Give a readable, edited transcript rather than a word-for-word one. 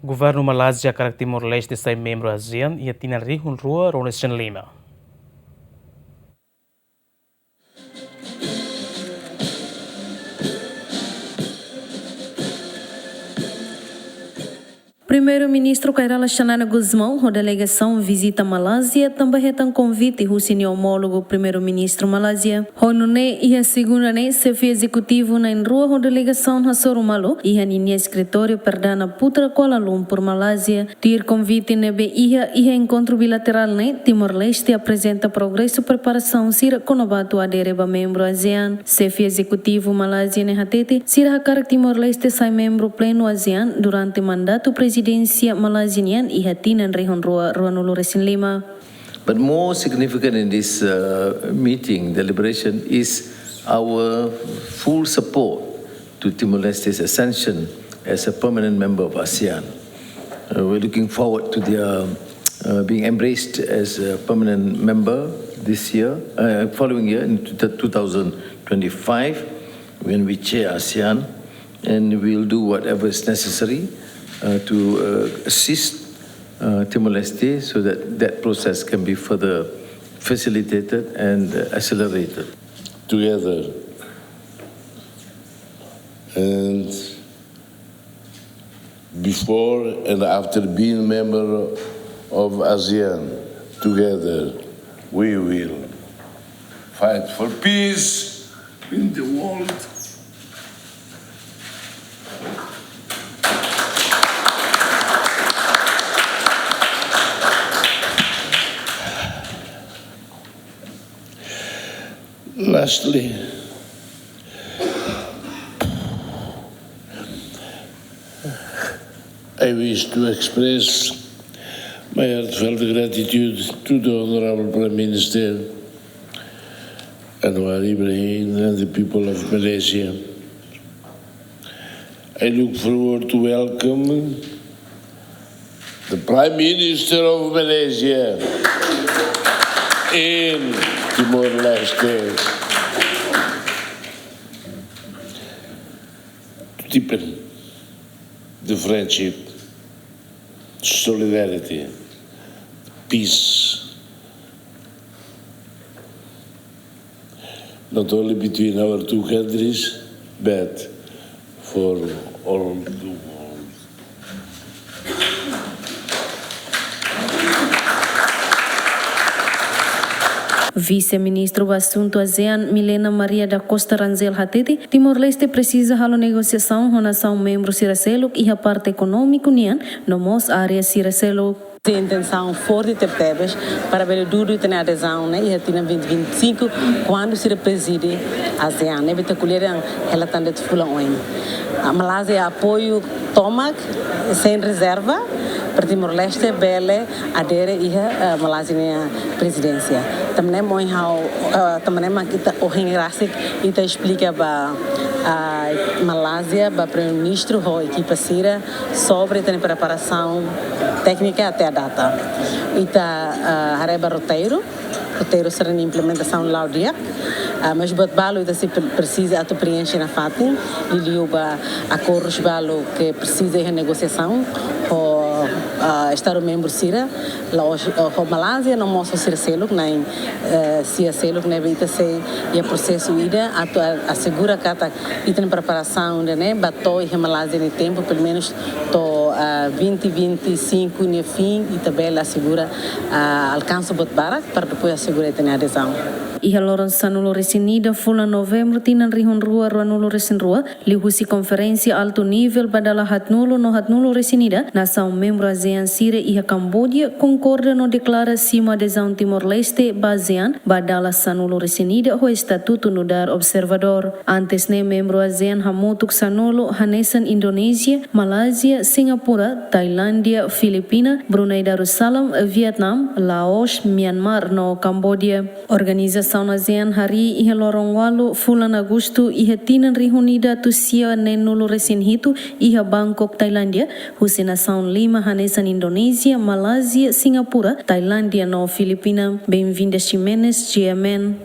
Governu Malazia hakarak Timor-Leste sai membru asean e tinan rihun rua Ronesen Lima. Primeiro-ministro Kairala Xanana Guzmão, a delegação visita Malásia, também retam convite o senhor homólogo primeiro-ministro Malazia. Honune e a segunda chefe executivo na rua a delegação na Sorumalo e a ninha escritório perdana Putra Kuala Lumpur Malásia. Tir convite nebe e encontro bilateral Timor-Leste apresenta progresso preparação sira conobato adereba membro ASEAN. Chefe executivo Malásia nehatete sira hakarak Timor-Leste sai membro pleno ASEAN durante mandato presidência Malasian e tinan rihon rua Ruanulu Resin Lima. But more significant in this deliberation is our full support to Timor-Leste's ascension as a permanent member of ASEAN. We're looking forward to their being embraced as a permanent member this year, following year in 2025, when we chair ASEAN, and we'll do whatever is necessary to assist Timor-Leste so that that process can be further facilitated and accelerated. Together, and before and after being member of ASEAN, together we will fight for peace in the world. Lastly, I wish to express my heartfelt gratitude to the Honorable Prime Minister Anwar Ibrahim and the people of Malaysia. I look forward to welcome the Prime Minister of Malaysia in Timor-Leste to deepen the friendship, solidarity, peace, not only between our two countries, but for all the world. Vice-ministro do Assunto ASEAN, Milena Maria da Costa Ranzel Hatete, Timor-Leste precisa de negociação com a nação membro Siracelo e a parte econômica união no mos área Siracelo. A intenção forte de Tebes para ver duro e ter adesão e a Tina 2025 quando se preside a ASEAN. É bem colher relatando de fulano. A Malásia apoio Tomac sem reserva para Timor-Leste bele adere e a Malásia na presidência. Também também kita ohengrasik ita explica para a Malásia para primeiro-ministro a equipa sira sobre a preparação técnica até a data. Ita hareba roteiro será na implementação lá o dia. Mas balo ita se precisa a preencher na fatin e liuba acordos balo que precisa de negociação Estado membro Sira, a Malásia não mostra ser selo, nem se é selo, nem evita ser e o processo ida assegura que a tem preparação, né, batou e a Malásia no tempo, pelo menos to 2025 no fim e também assegura alcança o barak para depois assegurar a adesão. E a Lourenço no Resinida, fula novembro, tinan rihon rua Ruanulu Resin Rua, lihusi conferência alto nível badala hatnulo Resinida, nação membro ASEAN Sira e a Cambodia, concorda no declara cima adesão Timor-Leste, ASEAN, badala sanulo Resinida, o estatuto no dar observador. Antes ne membro ASEAN hamutuk sanulo, hanesan Indonésia, Malásia, Singapura, Tailândia, Filipina, Brunei Darussalam, Vietnam, Laos, Myanmar no Cambodia. Organização ASEAN hari ihe lorong walu fulan Agosto ihe tinan rihunida tusia nenulu resin hitu ihe Bangkok Thailandia husinação lima hanesan Indonésia, Malásia, Singapura, Tailândia no Filipina. Bem-vindas Ximenes, GMN.